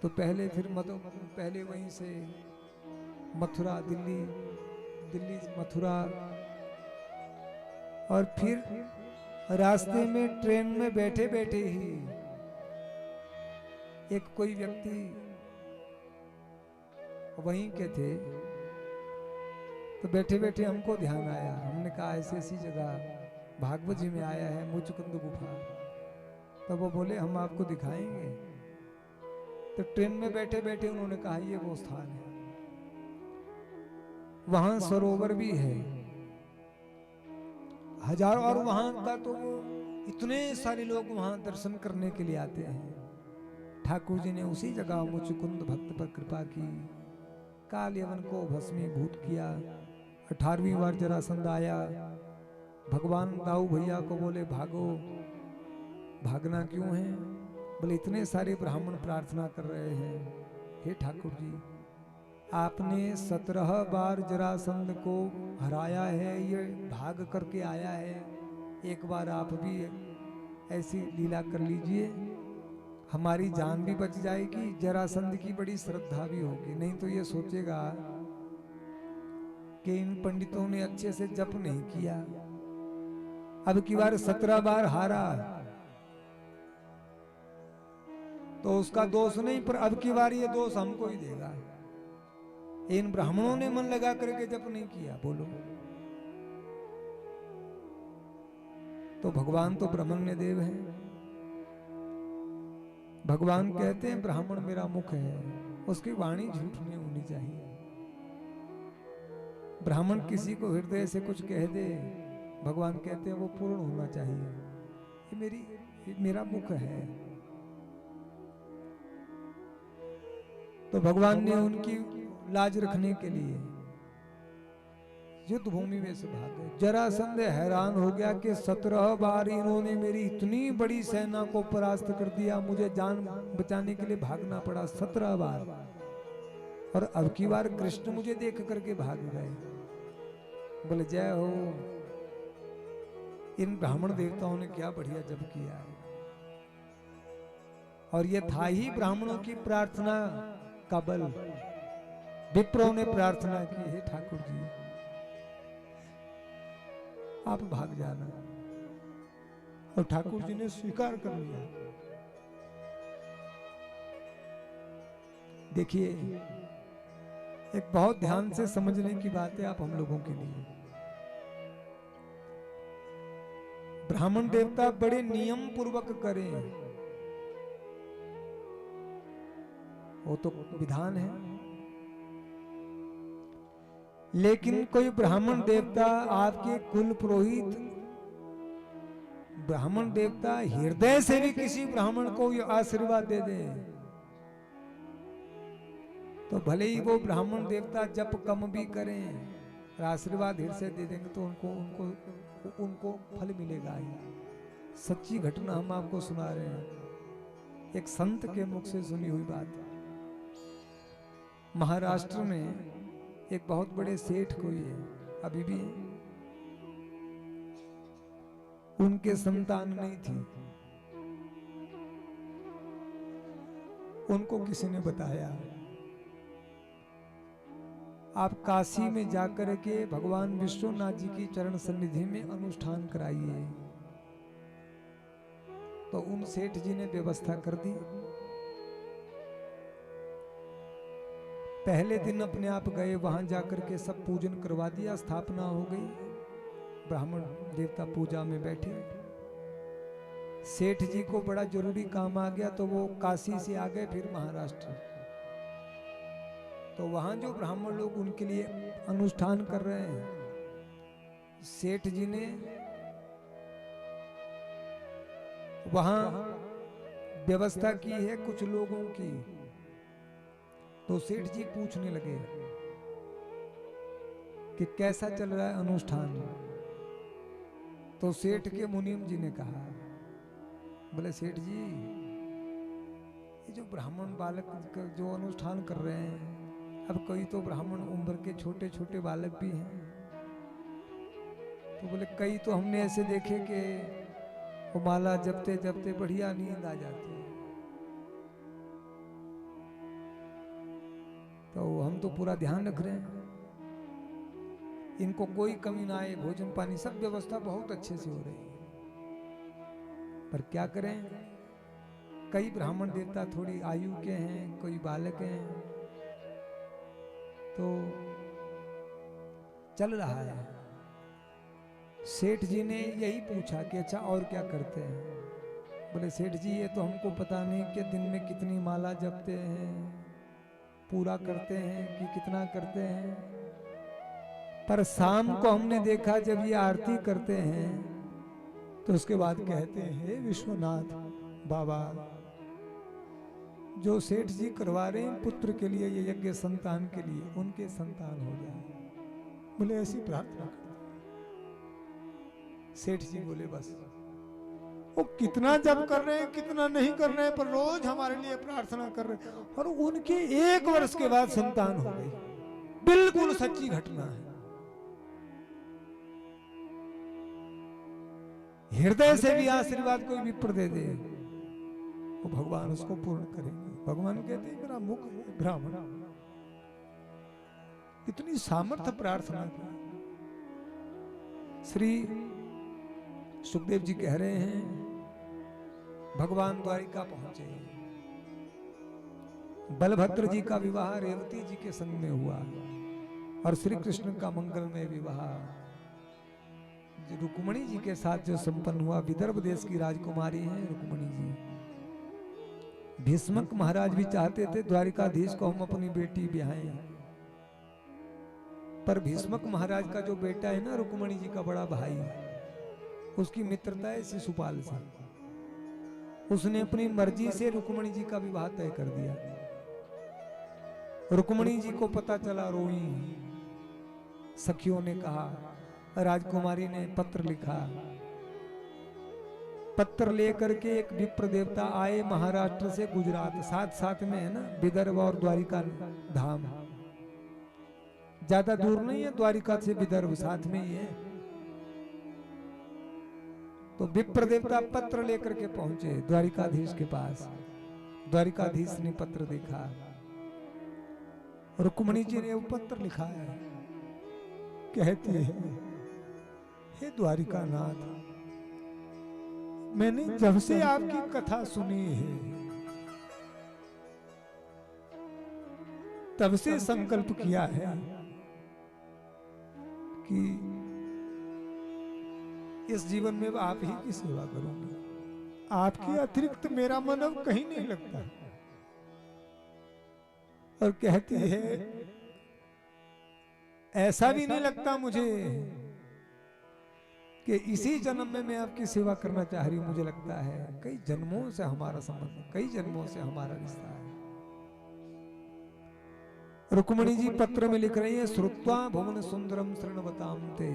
तो पहले फिर पहले वहीं से मथुरा, दिल्ली, दिल्ली मथुरा, और फिर रास्ते में ट्रेन में बैठे बैठे ही एक कोई व्यक्ति वहीं के थे। तो बैठे बैठे हमको ध्यान आया, हमने कहा ऐसी ऐसी जगह भागवत जी में आया है मुचुकुंद गुफा। तो वो बोले हम आपको दिखाएंगे। तो ट्रेन में बैठे बैठे उन्होंने कहा ये वो स्थान है, वहां सरोवर भी है हजारों, और वहां का तो इतने सारे लोग वहां दर्शन करने के लिए आते हैं। ठाकुर जी ने उसी जगह मुचुकुंद भक्त पर कृपा की, कालयवन को भस्मीभूत किया। 18वीं बार जरासंध आया, भगवान दाऊ भैया को बोले भागो। भागना क्यों है? बोले इतने सारे ब्राह्मण प्रार्थना कर रहे हैं, हे ठाकुर जी आपने 17 बार जरासंध को हराया है, ये भाग करके आया है, एक बार आप भी ऐसी लीला कर लीजिए, हमारी जान भी बच जाएगी, जरासंध की बड़ी श्रद्धा भी होगी। नहीं तो ये सोचेगा कि इन पंडितों ने अच्छे से जप नहीं किया, अब की बार 17 बार हारा तो उसका दोष नहीं, पर अब की बार ये दोष हमको ही देगा, इन ब्राह्मणों ने मन लगा करके जप नहीं किया। बोलो, तो भगवान तो ब्रह्मण्य देव है। भगवान कहते हैं ब्राह्मण मेरा मुख है, उसकी वाणी झूठ नहीं होनी चाहिए। ब्राह्मण किसी को हृदय से कुछ कह दे, भगवान कहते हैं वो पूर्ण होना चाहिए। ये मेरा मुख है। तो भगवान ने उनकी लाज रखने के लिए युद्ध भूमि में से भागे। जरासंध हैरान हो गया कि 17 बार इन्होंने मेरी इतनी बड़ी सेना को परास्त कर दिया, मुझे जान बचाने के लिए भागना पड़ा 17 बार, और अब की बार कृष्ण मुझे देख करके भाग गए। बोले जय हो, इन ब्राह्मण देवताओं ने क्या बढ़िया जप किया है। और ये था ही ब्राह्मणों की प्रार्थना का बल। विप्रों ने प्रार्थना की, हे ठाकुर जी आप भाग जाना, और ठाकुर जी ने स्वीकार कर लिया। देखिए, एक बहुत ध्यान से समझने की बात है आप हम लोगों के लिए। ब्राह्मण देवता बड़े नियम पूर्वक करें, वो तो विधान है, लेकिन कोई ब्राह्मण देवता आपके कुल पुरोहित ब्राह्मण देवता हृदय से भी किसी ब्राह्मण को ये आशीर्वाद दे दे तो भले ही वो ब्राह्मण देवता जप कम भी करें, आशीर्वाद हृदय से दे देंगे तो उनको उनको उनको फल मिलेगा ही। सच्ची घटना हम आपको सुना रहे हैं, एक संत के मुख से सुनी हुई बात। महाराष्ट्र में एक बहुत बड़े सेठ कोई है, अभी भी उनके संतान नहीं थी। उनको किसी ने बताया आप काशी में जाकर के भगवान विश्वनाथ जी की चरण सन्निधि में अनुष्ठान कराइए। तो उन सेठ जी ने व्यवस्था कर दी। पहले दिन अपने आप गए, वहां जाकर के सब पूजन करवा दिया, स्थापना हो गई, ब्राह्मण देवता पूजा में बैठे। सेठ जी को बड़ा जरूरी काम आ गया तो वो काशी से आ गए फिर महाराष्ट्र। तो वहां जो ब्राह्मण लोग उनके लिए अनुष्ठान कर रहे हैं, सेठ जी ने वहां व्यवस्था की है कुछ लोगों की। तो सेठ जी पूछने लगे कि कैसा चल रहा है अनुष्ठान। तो सेठ के मुनीम जी ने कहा, बोले सेठ जी ये जो ब्राह्मण बालक जो अनुष्ठान कर रहे हैं, अब कई तो ब्राह्मण उम्र के छोटे छोटे बालक भी हैं। तो बोले कई तो हमने ऐसे देखे कि वो माला जपते जपते बढ़िया नींद आ जाती है। तो हम तो पूरा ध्यान रख रहे हैं, इनको कोई कमी ना आए, भोजन पानी सब व्यवस्था बहुत अच्छे से हो रही है। पर क्या करें, कई ब्राह्मण देवता थोड़ी आयु के हैं, कोई बालक हैं, तो चल रहा है। सेठ जी ने यही पूछा कि अच्छा और क्या करते हैं। बोले सेठ जी ये तो हमको पता नहीं कि दिन में कितनी माला जपते हैं, पूरा करते हैं कि कितना करते हैं, पर शाम को हमने देखा जब ये आरती करते हैं तो उसके बाद कहते हैं हे विश्वनाथ बाबा, जो सेठ जी करवा रहे हैं पुत्र के लिए ये यज्ञ, संतान के लिए, उनके संतान हो जाए। बोले ऐसी प्रार्थना करते। सेठ जी बोले बस वो कितना जप कर रहे हैं कितना नहीं कर रहे हैं, पर रोज हमारे लिए प्रार्थना कर रहे हैं। और उनके 1 वर्ष के बाद संतान हो गई। बिल्कुल सच्ची घटना है। हृदय से भी आशीर्वाद कोई विप्र दे दे वो भगवान उसको पूर्ण करेंगे। भगवान कहते हैं मेरा मुख ब्राह्मण, इतनी सामर्थ्य प्रार्थना की। श्री सुखदेव जी कह रहे हैं भगवान द्वारिका पहुंचे, बलभद्र जी का विवाह रेवती जी के संग में हुआ और श्री कृष्ण का मंगलमय विवाह रुक्मणी जी के साथ जो संपन्न हुआ। विदर्भ देश की राजकुमारी हैं रुक्मणी जी। भीष्मक महाराज भी चाहते थे द्वारिकाधीश को हम अपनी बेटी ब्याहें, पर भीष्मक महाराज का जो बेटा है ना रुक्मणी जी का बड़ा भाई, उसकी मित्रता है शिशुपाल से। उसने अपनी मर्जी से रुक्मणी जी का विवाह तय कर दिया। रुक्मणी जी को पता चला, रोई। सखियों ने कहा, राजकुमारी ने पत्र लिखा। पत्र लेकर के एक विप्र देवता आए महाराष्ट्र से गुजरात, साथ साथ में है ना विदर्भ और द्वारिका धाम, ज्यादा दूर नहीं है, द्वारिका से विदर्भ साथ में ही है। तो विप्र देवता पत्र लेकर के पहुंचे द्वारिकाधीश के पास। द्वारिकाधीश ने पत्र देखा, रुक्मणी जी ने वो पत्र लिखा है। कहती है हे द्वारिकानाथ, मैंने जब से आपकी कथा सुनी है तब से संकल्प किया है कि इस जीवन में आप ही की सेवा करूंगी। आपके अतिरिक्त मेरा मन अब कहीं नहीं लगता। और कहती है ऐसा भी नहीं लगता मुझे कि इसी जन्म में मैं आपकी सेवा करना चाह रही हूं। मुझे लगता है कई जन्मों से हमारा संबंध, कई जन्मों से हमारा रिश्ता है। रुक्मिणी जी पत्र में लिख रही है, श्रुत्वा भुवन सुंदरम शरणवताम ते।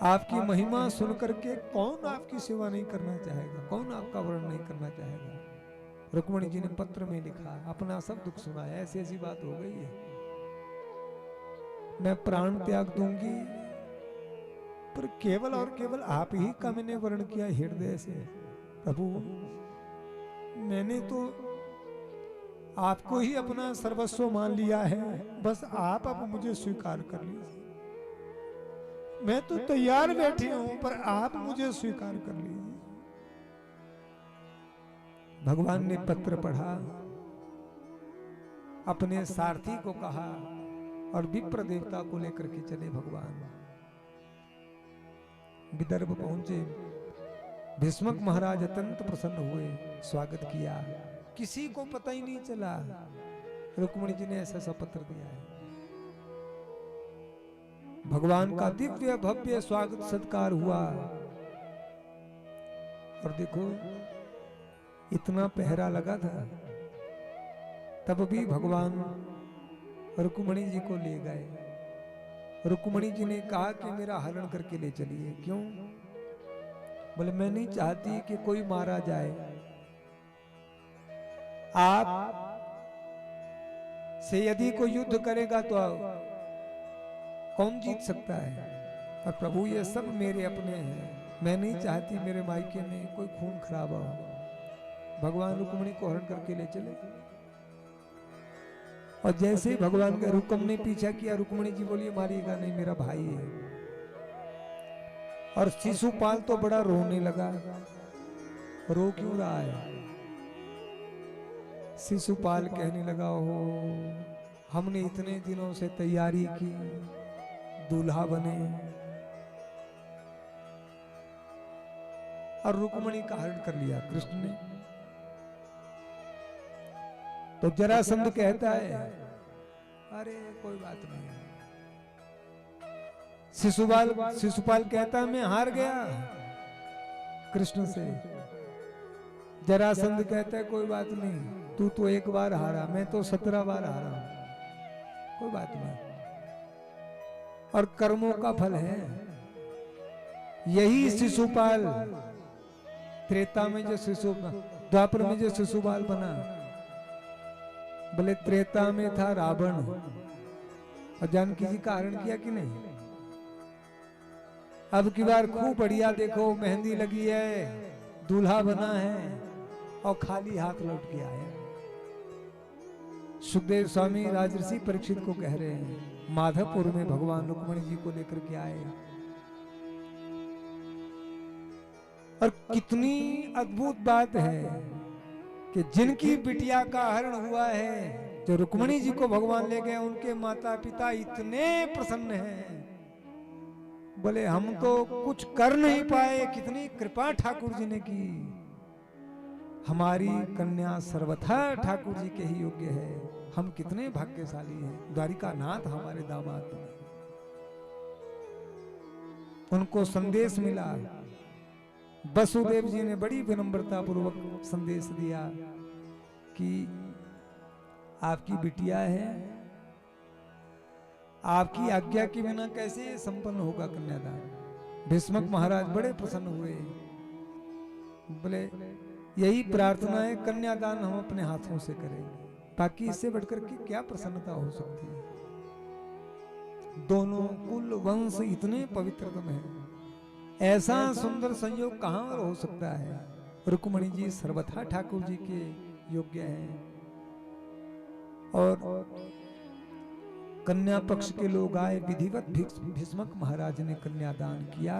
आपकी महिमा सुनकर के कौन आपकी सेवा नहीं करना चाहेगा, कौन आपका वर्ण नहीं करना चाहेगा। रुक्मिणी जी ने पत्र में लिखा, अपना सब दुख सुनाया, ऐसी ऐसी बात हो गई है, मैं प्राण त्याग दूंगी, पर केवल और केवल आप ही का मैंने वर्ण किया हृदय से। प्रभु मैंने तो आपको ही अपना सर्वस्व मान लिया है, बस आप अब मुझे स्वीकार कर लीजिए। मैं तो तैयार बैठी हूं, पर आप मुझे स्वीकार कर लीजिए। भगवान ने पत्र पढ़ा, अपने सारथी को कहा और विप्र देवता को लेकर के चले भगवान। विदर्भ पहुंचे, भीष्मक महाराज अत्यंत प्रसन्न हुए, स्वागत किया, किसी को पता ही नहीं चला रुक्मिणी जी ने ऐसा सा पत्र दिया है। भगवान का दिव्य भव्य स्वागत सत्कार हुआ। और देखो इतना पहरा लगा था, तब भी भगवान रुक्मिणी जी को ले गए। रुक्मिणी जी ने कहा कि मेरा हरण करके ले चलिए। क्यों? बोले मैं नहीं चाहती कि कोई मारा जाए, आप से यदि कोई युद्ध करेगा तो कौन जीत सकता है, और प्रभु ये सब मेरे अपने हैं, मैं नहीं चाहती मेरे मायके में कोई खून खराबा हो। भगवान रुक्मिणी को हरण करके ले चले, और जैसे ही भगवान के रुक्म ने पीछा किया, रुक्मिणी जी बोलिए मारिएगा नहीं, मेरा भाई है। और शिशुपाल तो बड़ा रोने लगा। रो क्यों रहा है? शिशुपाल कहने लगा, हो हमने इतने दिनों से तैयारी की, दूल्हा बने, और रुक्मिणी का हरण कर लिया कृष्ण ने। तो जरासंध कहता है, अरे कोई बात नहीं। शिशुपाल कहता है मैं हार गया कृष्ण से। जरासंध कहता है कोई बात नहीं, तू तो एक बार हारा, मैं तो 17 बार हारा, कोई बात नहीं। और कर्मों का फल है। यही शिशुपाल त्रेता में जो द्वापर में जो शिशुपाल बना, बोले त्रेता में था रावण, और जानकी जी का हरण किया कि नहीं? अब की बार खूब बढ़िया देखो, मेहंदी लगी है, दूल्हा बना है, और खाली हाथ लौट के आया। सुखदेव स्वामी राजर्षि परीक्षित को कह रहे हैं, माधवपुर में भगवान रुक्मिणी जी को लेकर के आए, और कितनी अद्भुत बात है कि जिनकी बिटिया का हरण हुआ है, जो रुक्मिणी जी को भगवान ले गए, उनके माता पिता इतने प्रसन्न हैं। बोले हम तो कुछ कर नहीं पाए, कितनी कृपा ठाकुर जी ने की, हमारी कन्या सर्वथा ठाकुर जी के ही योग्य है, हम कितने भाग्यशाली हैं, द्वारिका नाथ हमारे दामाद बने। उनको संदेश मिला, वसुदेव जी ने बड़ी विनम्रता पूर्वक संदेश दिया कि आपकी बिटिया है, आपकी आज्ञा के बिना कैसे संपन्न होगा कन्यादान। भीष्मक महाराज बड़े प्रसन्न हुए, बोले यही प्रार्थना है, कन्यादान हम अपने हाथों से करेंगे, ताकि इससे बढ़कर के क्या प्रसन्नता हो सकती है। दोनों कुल वंश इतने पवित्रतम है, ऐसा सुंदर संयोग कहां और हो सकता है। रुक्मिणी जी सर्वथा ठाकुर जी के योग्य हैं, और कन्या पक्ष के लोग आए, विधिवत भीष्मक महाराज ने कन्यादान किया।